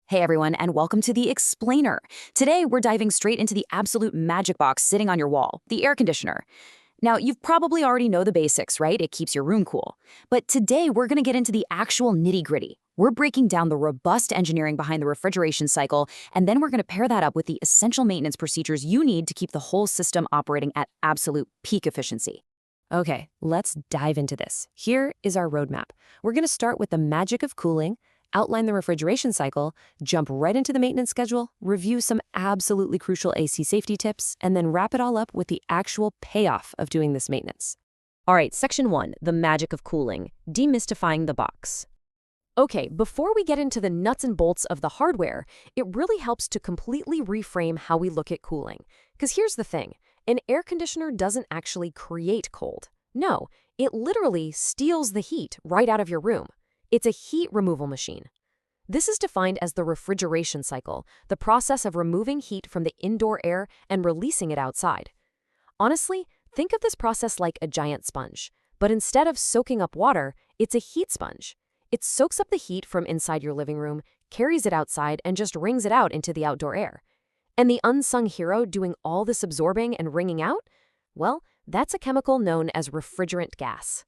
Hey everyone, and welcome to the Explainer. Today, we're diving straight into the absolute magic box sitting on your wall, the air conditioner. Now, you've probably already know the basics, right? It keeps your room cool. But today, we're going to get into the actual nitty-gritty. We're breaking down the robust engineering behind the refrigeration cycle, and then we're going to pair that up with the essential maintenance procedures you need to keep the whole system operating at absolute peak efficiency. Okay, let's dive into this. Here is our roadmap. We're going to start with the magic of cooling, outline the refrigeration cycle, jump right into the maintenance schedule, review some absolutely crucial AC safety tips, and then wrap it all up with the actual payoff of doing this maintenance. All right, Section 1, the magic of cooling, demystifying the box. Okay, before we get into the nuts and bolts of the hardware, it really helps to completely reframe how we look at cooling. Because here's the thing, an air conditioner doesn't actually create cold. No, it literally steals the heat right out of your room. It's a heat removal machine. This is defined as the refrigeration cycle, the process of removing heat from the indoor air and releasing it outside. Honestly, think of this process like a giant sponge, but instead of soaking up water, it's a heat sponge. It soaks up the heat from inside your living room, carries it outside, and just wrings it out into the outdoor air. And the unsung hero doing all this absorbing and wringing out? Well, that's a chemical known as refrigerant gas.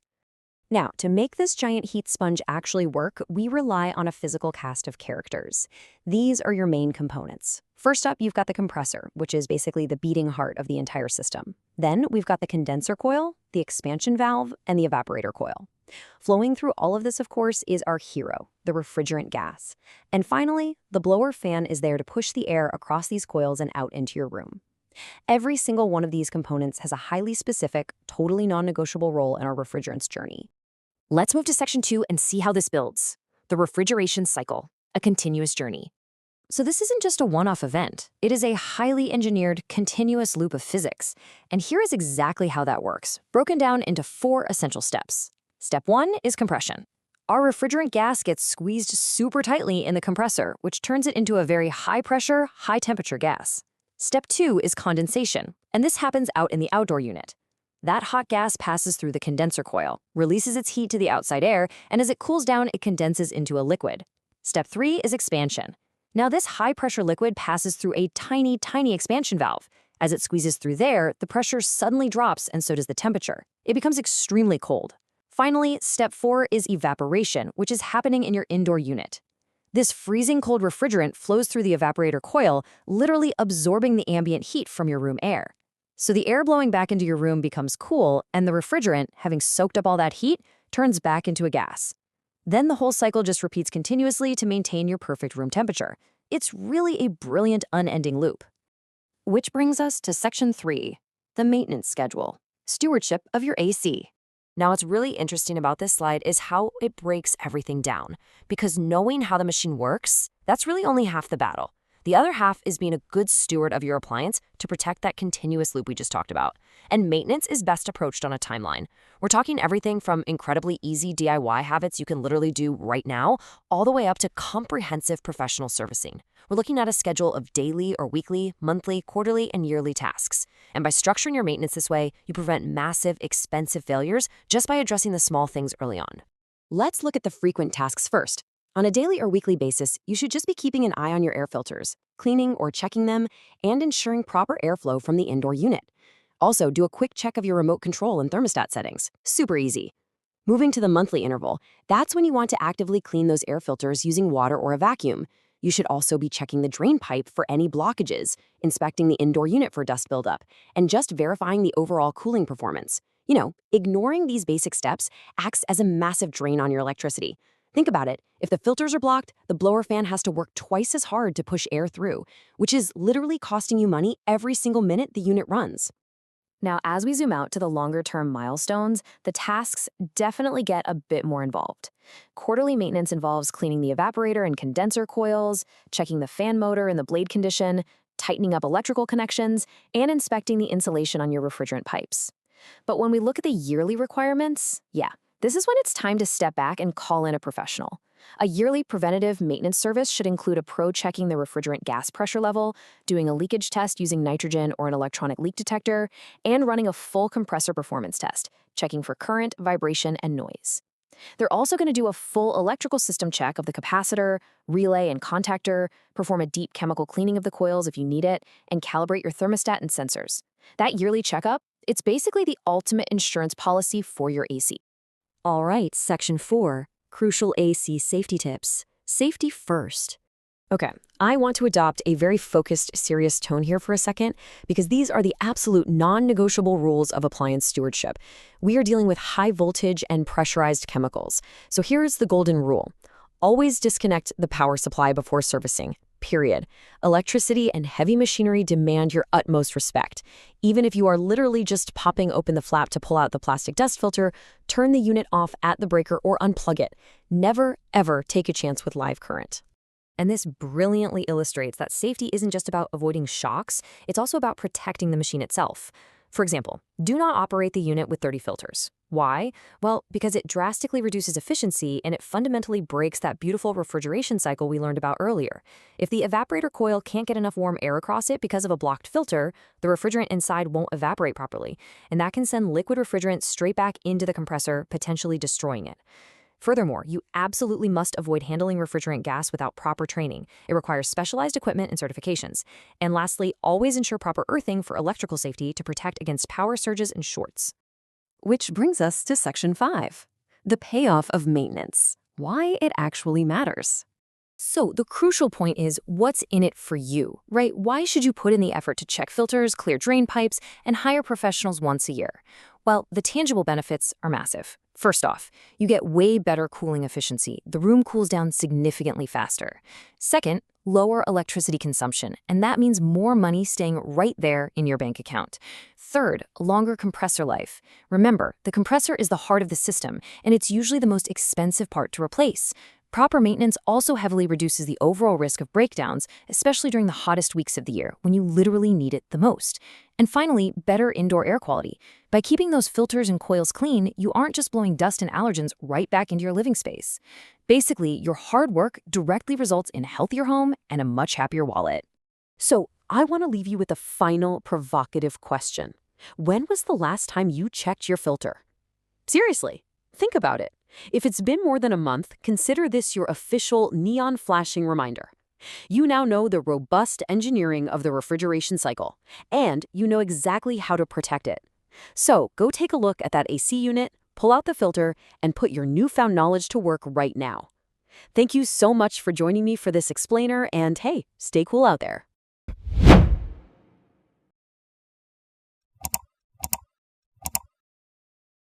Now, to make this giant heat sponge actually work, we rely on a physical cast of characters. These are your main components. First up, you've got the compressor, which is basically the beating heart of the entire system. Then we've got the condenser coil, the expansion valve, and the evaporator coil. Flowing through all of this, of course, is our hero, the refrigerant gas. And finally, the blower fan is there to push the air across these coils and out into your room. Every single one of these components has a highly specific, totally non-negotiable role in our refrigerant's journey. Let's move to Section 2 and see how this builds. The refrigeration cycle, a continuous journey. So this isn't just a one-off event. It is a highly engineered, continuous loop of physics. And here is exactly how that works, broken down into 4 essential steps. Step 1 is compression. Our refrigerant gas gets squeezed super tightly in the compressor, which turns it into a very high-pressure, high-temperature gas. Step 2 is condensation, and this happens out in the outdoor unit. That hot gas passes through the condenser coil, releases its heat to the outside air, and as it cools down, it condenses into a liquid. Step 3 is expansion. Now this high-pressure liquid passes through a tiny, tiny expansion valve. As it squeezes through there, the pressure suddenly drops and so does the temperature. It becomes extremely cold. Finally, step 4 is evaporation, which is happening in your indoor unit. This freezing cold refrigerant flows through the evaporator coil, literally absorbing the ambient heat from your room air. So the air blowing back into your room becomes cool, and the refrigerant, having soaked up all that heat, turns back into a gas. Then the whole cycle just repeats continuously to maintain your perfect room temperature. It's really a brilliant, unending loop. Which brings us to Section 3, the maintenance schedule, stewardship of your AC. Now, what's really interesting about this slide is how it breaks everything down, because knowing how the machine works, that's really only half the battle. The other half is being a good steward of your appliance to protect that continuous loop we just talked about. And maintenance is best approached on a timeline. We're talking everything from incredibly easy DIY habits you can literally do right now, all the way up to comprehensive professional servicing. We're looking at a schedule of daily or weekly, monthly, quarterly, and yearly tasks. And by structuring your maintenance this way, you prevent massive, expensive failures just by addressing the small things early on. Let's look at the frequent tasks first. On a daily or weekly basis, you should just be keeping an eye on your air filters, cleaning or checking them, and ensuring proper airflow from the indoor unit. Also, do a quick check of your remote control and thermostat settings. Super easy. Moving to the monthly interval, that's when you want to actively clean those air filters using water or a vacuum. You should also be checking the drain pipe for any blockages, inspecting the indoor unit for dust buildup, and just verifying the overall cooling performance. Ignoring these basic steps acts as a massive drain on your electricity. Think about it. If the filters are blocked, the blower fan has to work twice as hard to push air through, which is literally costing you money every single minute the unit runs. Now, as we zoom out to the longer-term milestones, the tasks definitely get a bit more involved. Quarterly maintenance involves cleaning the evaporator and condenser coils, checking the fan motor and the blade condition, tightening up electrical connections, and inspecting the insulation on your refrigerant pipes. But when we look at the yearly requirements, this is when it's time to step back and call in a professional. A yearly preventative maintenance service should include a pro checking the refrigerant gas pressure level, doing a leakage test using nitrogen or an electronic leak detector, and running a full compressor performance test, checking for current, vibration, and noise. They're also going to do a full electrical system check of the capacitor, relay, and contactor, perform a deep chemical cleaning of the coils if you need it, and calibrate your thermostat and sensors. That yearly checkup, it's basically the ultimate insurance policy for your AC. All right, Section 4, Crucial AC Safety Tips. Safety first. Okay, I want to adopt a very focused, serious tone here for a second, because these are the absolute non-negotiable rules of appliance stewardship. We are dealing with high voltage and pressurized chemicals. So here's the golden rule. Always disconnect the power supply before servicing, period. Electricity and heavy machinery demand your utmost respect. Even if you are literally just popping open the flap to pull out the plastic dust filter, turn the unit off at the breaker or unplug it. Never, ever take a chance with live current. And this brilliantly illustrates that safety isn't just about avoiding shocks, it's also about protecting the machine itself. For example, do not operate the unit with 30 filters. Why? Well, because it drastically reduces efficiency and it fundamentally breaks that beautiful refrigeration cycle we learned about earlier. If the evaporator coil can't get enough warm air across it because of a blocked filter, the refrigerant inside won't evaporate properly, and that can send liquid refrigerant straight back into the compressor, potentially destroying it. Furthermore, you absolutely must avoid handling refrigerant gas without proper training. It requires specialized equipment and certifications. And lastly, always ensure proper earthing for electrical safety to protect against power surges and shorts. Which brings us to Section 5, the payoff of maintenance. Why it actually matters. So the crucial point is what's in it for you, right? Why should you put in the effort to check filters, clear drain pipes, and hire professionals once a year? Well, the tangible benefits are massive. First off, you get way better cooling efficiency. The room cools down significantly faster. Second, lower electricity consumption, and that means more money staying right there in your bank account. Third, longer compressor life. Remember, the compressor is the heart of the system, and it's usually the most expensive part to replace. Proper maintenance also heavily reduces the overall risk of breakdowns, especially during the hottest weeks of the year, when you literally need it the most. And finally, better indoor air quality. By keeping those filters and coils clean, you aren't just blowing dust and allergens right back into your living space. Basically, your hard work directly results in a healthier home and a much happier wallet. So, I want to leave you with a final provocative question. When was the last time you checked your filter? Seriously, think about it. If it's been more than a month, consider this your official neon flashing reminder. You now know the robust engineering of the refrigeration cycle, and you know exactly how to protect it. So go take a look at that AC unit, pull out the filter, and put your newfound knowledge to work right now. Thank you so much for joining me for this explainer, and hey, stay cool out there.